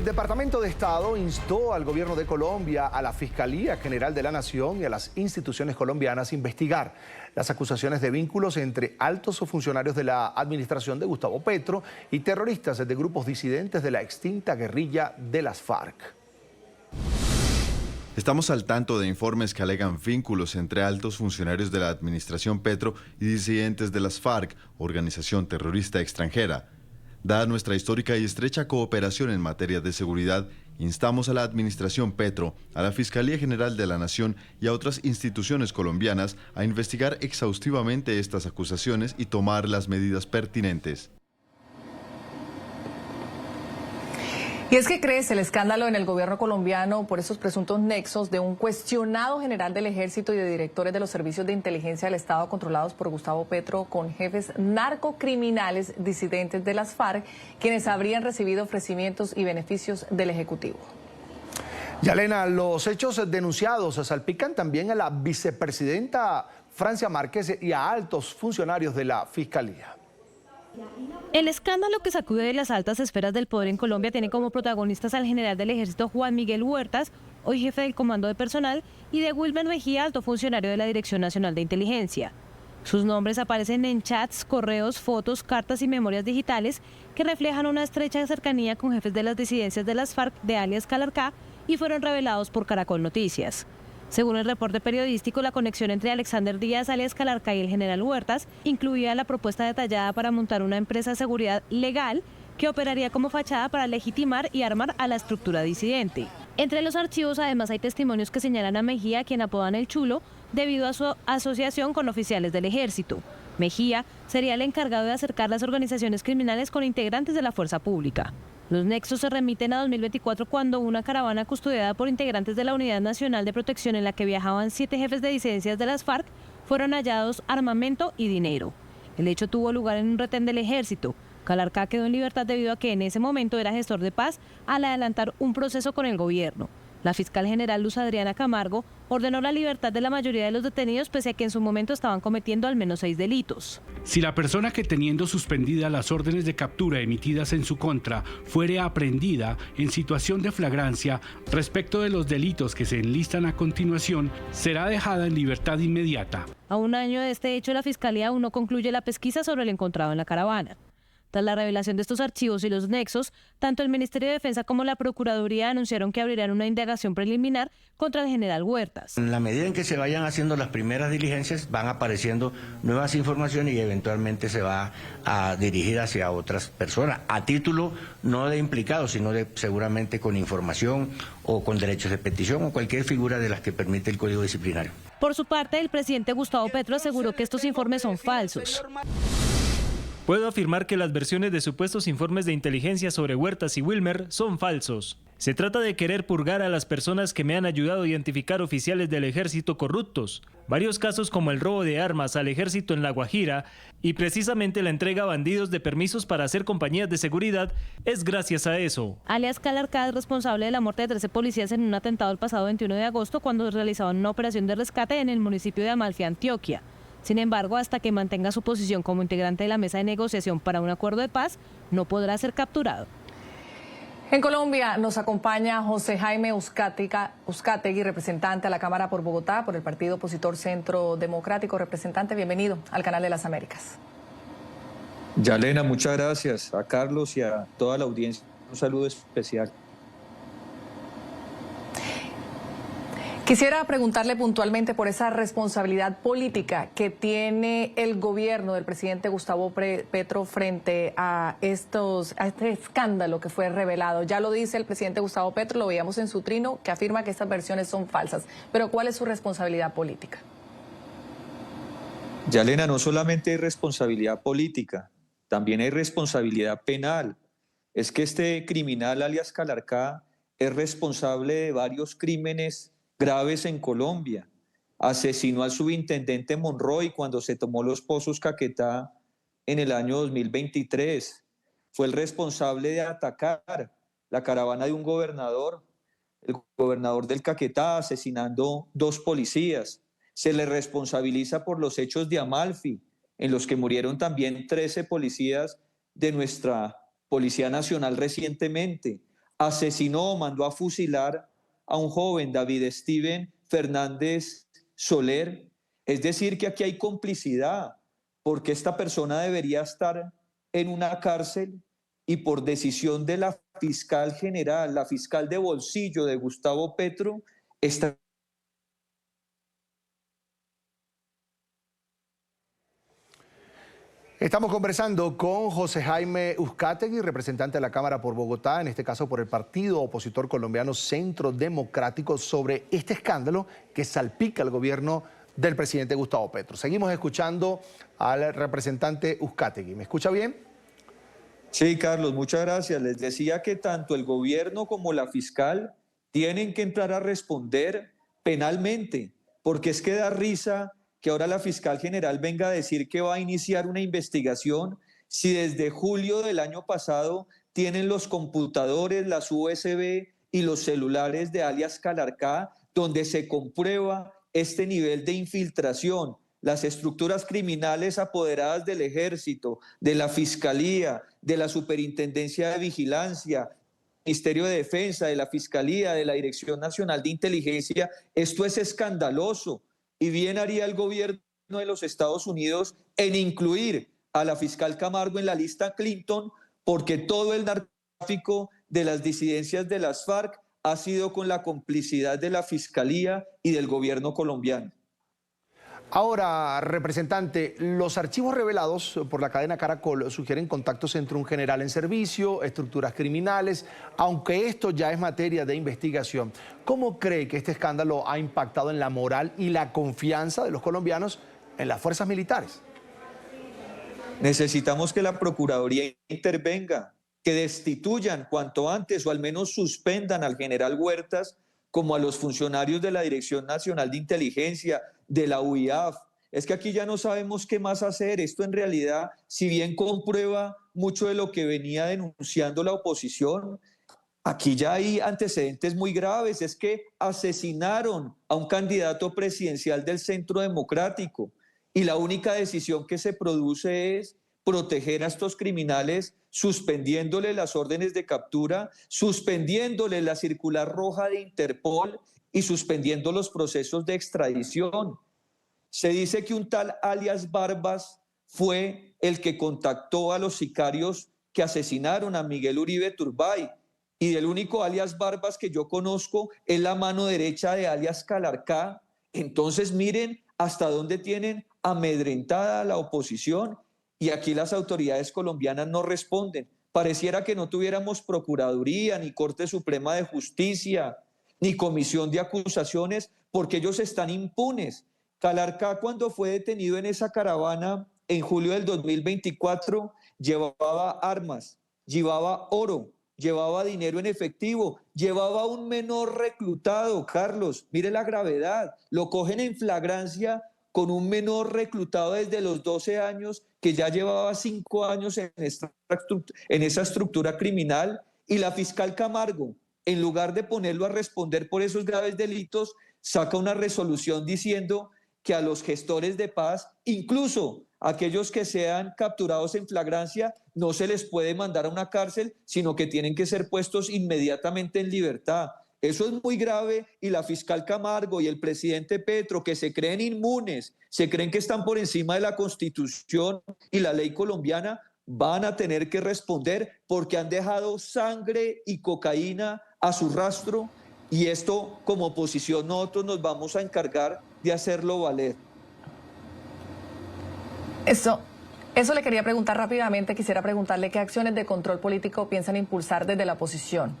El Departamento de Estado instó al Gobierno de Colombia, a la Fiscalía General de la Nación y a las instituciones colombianas a investigar las acusaciones de vínculos entre altos funcionarios de la administración de Gustavo Petro y terroristas de grupos disidentes de la extinta guerrilla de las FARC. Estamos al tanto de informes que alegan vínculos entre altos funcionarios de la administración Petro y disidentes de las FARC, organización terrorista extranjera. Dada nuestra histórica y estrecha cooperación en materia de seguridad, instamos a la administración Petro, a la Fiscalía General de la Nación y a otras instituciones colombianas a investigar exhaustivamente estas acusaciones y tomar las medidas pertinentes. Y es que crece el escándalo en el gobierno colombiano por esos presuntos nexos de un cuestionado general del ejército y de directores de los servicios de inteligencia del Estado controlados por Gustavo Petro con jefes narcocriminales disidentes de las FARC, quienes habrían recibido ofrecimientos y beneficios del Ejecutivo. Yalena, los hechos denunciados salpican también a la vicepresidenta Francia Márquez y a altos funcionarios de la Fiscalía. El escándalo que sacude de las altas esferas del poder en Colombia tiene como protagonistas al general del ejército Juan Miguel Huertas, hoy jefe del comando de personal, y de Wilmer Mejía, alto funcionario de la Dirección Nacional de Inteligencia. Sus nombres aparecen en chats, correos, fotos, cartas y memorias digitales que reflejan una estrecha cercanía con jefes de las disidencias de las FARC de alias Calarcá y fueron revelados por Caracol Noticias. Según el reporte periodístico, la conexión entre Alexander Díaz, alias Calarcá, y el general Huertas incluía la propuesta detallada para montar una empresa de seguridad legal que operaría como fachada para legitimar y armar a la estructura disidente. Entre los archivos, además, hay testimonios que señalan a Mejía, quien apodan el Chulo, debido a su asociación con oficiales del ejército. Mejía sería el encargado de acercar las organizaciones criminales con integrantes de la fuerza pública. Los nexos se remiten a 2024, cuando una caravana custodiada por integrantes de la Unidad Nacional de Protección, en la que viajaban 7 jefes de disidencias de las FARC, fueron hallados armamento y dinero. El hecho tuvo lugar en un retén del ejército. Calarcá quedó en libertad debido a que en ese momento era gestor de paz al adelantar un proceso con el gobierno. La fiscal general Luz Adriana Camargo ordenó la libertad de la mayoría de los detenidos, pese a que en su momento estaban cometiendo al menos 6 delitos. Si la persona que, teniendo suspendidas las órdenes de captura emitidas en su contra, fuere aprehendida en situación de flagrancia respecto de los delitos que se enlistan a continuación, será dejada en libertad inmediata. A un año de este hecho, la Fiscalía aún no concluye la pesquisa sobre el encontrado en la caravana. Tras la revelación de estos archivos y los nexos, tanto el Ministerio de Defensa como la Procuraduría anunciaron que abrirán una indagación preliminar contra el general Huertas. En la medida en que se vayan haciendo las primeras diligencias, van apareciendo nuevas informaciones y eventualmente se va a dirigir hacia otras personas, a título no de implicados, sino de seguramente con información o con derechos de petición o cualquier figura de las que permite el Código Disciplinario. Por su parte, el presidente Gustavo Petro aseguró que estos informes son falsos. Puedo afirmar que las versiones de supuestos informes de inteligencia sobre Huertas y Wilmer son falsos. Se trata de querer purgar a las personas que me han ayudado a identificar oficiales del ejército corruptos. Varios casos, como el robo de armas al ejército en La Guajira y precisamente la entrega a bandidos de permisos para hacer compañías de seguridad, es gracias a eso. Alias Calarcá es responsable de la muerte de 13 policías en un atentado el pasado 21 de agosto cuando realizaban una operación de rescate en el municipio de Amalfi, Antioquia. Sin embargo, hasta que mantenga su posición como integrante de la mesa de negociación para un acuerdo de paz, no podrá ser capturado. En Colombia nos acompaña José Jaime Uzcategui, representante a la Cámara por Bogotá por el partido opositor Centro Democrático. Representante, bienvenido al Canal de las Américas. Yalena, muchas gracias. A Carlos y a toda la audiencia, un saludo especial. Quisiera preguntarle puntualmente por esa responsabilidad política que tiene el gobierno del presidente Gustavo Petro frente a este escándalo que fue revelado. Ya lo dice el presidente Gustavo Petro, lo veíamos en su trino, que afirma que estas versiones son falsas. Pero ¿cuál es su responsabilidad política? Yalena, no solamente hay responsabilidad política, también hay responsabilidad penal. Es que este criminal alias Calarcá es responsable de varios crímenes graves en Colombia. Asesinó al subintendente Monroy cuando se tomó los pozos Caquetá en el año 2023. Fue el responsable de atacar la caravana de un gobernador, el gobernador del Caquetá, asesinando 2 policías. Se le responsabiliza por los hechos de Amalfi, en los que murieron también 13 policías de nuestra Policía Nacional recientemente. asesinó, mandó a fusilar a un joven, David Steven Fernández Soler. Es decir, que aquí hay complicidad, porque esta persona debería estar en una cárcel y por decisión de la fiscal general, la fiscal de bolsillo de Gustavo Petro, está... Estamos conversando con José Jaime Uzcategui, representante de la Cámara por Bogotá, en este caso por el partido opositor colombiano Centro Democrático, sobre este escándalo que salpica al gobierno del presidente Gustavo Petro. Seguimos escuchando al representante Uzcategui. ¿Me escucha bien? Sí, Carlos, muchas gracias. Les decía que tanto el gobierno como la fiscal tienen que entrar a responder penalmente, porque es que da risa que ahora la fiscal general venga a decir que va a iniciar una investigación si desde julio del año pasado tienen los computadores, las USB y los celulares de alias Calarcá, donde se comprueba este nivel de infiltración. Las estructuras criminales apoderadas del Ejército, de la Fiscalía, de la Superintendencia de Vigilancia, Ministerio de Defensa, de la Fiscalía, de la Dirección Nacional de Inteligencia. Esto es escandaloso. Y bien haría el gobierno de los Estados Unidos en incluir a la fiscal Camargo en la lista Clinton, porque todo el narcotráfico de las disidencias de las FARC ha sido con la complicidad de la Fiscalía y del gobierno colombiano. Ahora, representante, los archivos revelados por la cadena Caracol sugieren contactos entre un general en servicio, estructuras criminales, aunque esto ya es materia de investigación. ¿Cómo cree que este escándalo ha impactado en la moral y la confianza de los colombianos en las fuerzas militares? Necesitamos que la Procuraduría intervenga, que destituyan cuanto antes o al menos suspendan al general Huertas como a los funcionarios de la Dirección Nacional de Inteligencia, de la UIAF. Es que aquí ya no sabemos qué más hacer. Esto en realidad, si bien comprueba mucho de lo que venía denunciando la oposición, aquí ya hay antecedentes muy graves. Es que asesinaron a un candidato presidencial del Centro Democrático y la única decisión que se produce es proteger a estos criminales suspendiéndole las órdenes de captura, suspendiéndole la circular roja de Interpol y suspendiendo los procesos de extradición. Se dice que un tal alias Barbas fue el que contactó a los sicarios que asesinaron a Miguel Uribe Turbay, y del único alias Barbas que yo conozco es la mano derecha de alias Calarcá. Entonces miren hasta dónde tienen amedrentada a la oposición, y aquí las autoridades colombianas no responden. Pareciera que no tuviéramos Procuraduría, ni Corte Suprema de Justicia, ni Comisión de Acusaciones, porque ellos están impunes. Calarcá, cuando fue detenido en esa caravana en julio del 2024, llevaba armas, llevaba oro, llevaba dinero en efectivo, llevaba un menor reclutado, Carlos. Mire la gravedad, lo cogen en flagrancia con un menor reclutado desde los 12 años, que ya llevaba 5 años en esa estructura criminal, y la fiscal Camargo, en lugar de ponerlo a responder por esos graves delitos, saca una resolución diciendo que a los gestores de paz, incluso aquellos que sean capturados en flagrancia, no se les puede mandar a una cárcel, sino que tienen que ser puestos inmediatamente en libertad. Eso es muy grave, y la fiscal Camargo y el presidente Petro, que se creen inmunes, se creen que están por encima de la Constitución y la ley colombiana, van a tener que responder porque han dejado sangre y cocaína a su rastro, y esto como oposición nosotros nos vamos a encargar de hacerlo valer. Eso le quería preguntar rápidamente. Quisiera preguntarle qué acciones de control político piensan impulsar desde la oposición.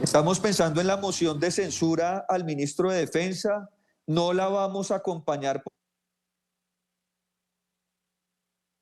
Estamos pensando en la moción de censura al ministro de Defensa. No la vamos a acompañar por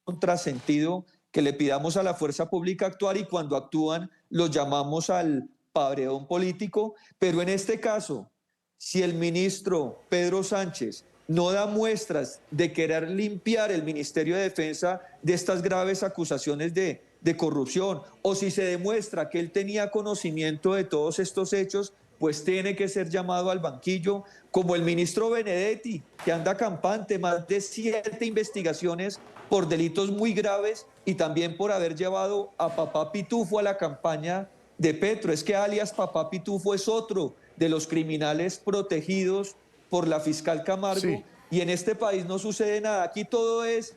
contrasentido que le pidamos a la fuerza pública actuar, y cuando actúan los llamamos al padreón político. Pero en este caso, si el ministro Pedro Sánchez no da muestras de querer limpiar el Ministerio de Defensa de estas graves acusaciones de corrupción, o si se demuestra que él tenía conocimiento de todos estos hechos, pues tiene que ser llamado al banquillo, como el ministro Benedetti, que anda campante, más de 7 investigaciones por delitos muy graves, y también por haber llevado a Papá Pitufo a la campaña de Petro. Es que alias Papá Pitufo es otro de los criminales protegidos por la fiscal Camargo. Sí. Y en este país no sucede nada. Aquí todo es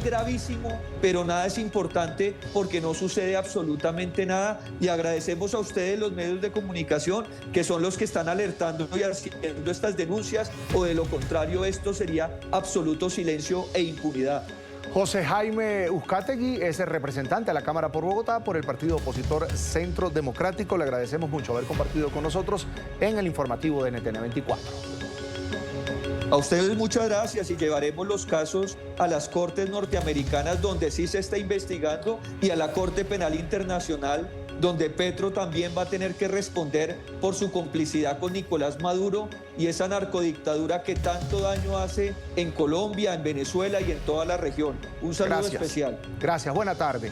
gravísimo, pero nada es importante porque no sucede absolutamente nada. Y agradecemos a ustedes, los medios de comunicación, que son los que están alertando y haciendo estas denuncias, o de lo contrario esto sería absoluto silencio e impunidad. José Jaime Uzcategui es el representante a la Cámara por Bogotá por el partido opositor Centro Democrático. Le agradecemos mucho haber compartido con nosotros en el informativo de NTN 24. A ustedes muchas gracias, y llevaremos los casos a las cortes norteamericanas, donde sí se está investigando, y a la Corte Penal Internacional, donde Petro también va a tener que responder por su complicidad con Nicolás Maduro y esa narcodictadura que tanto daño hace en Colombia, en Venezuela y en toda la región. Un saludo especial. Gracias, buena tarde.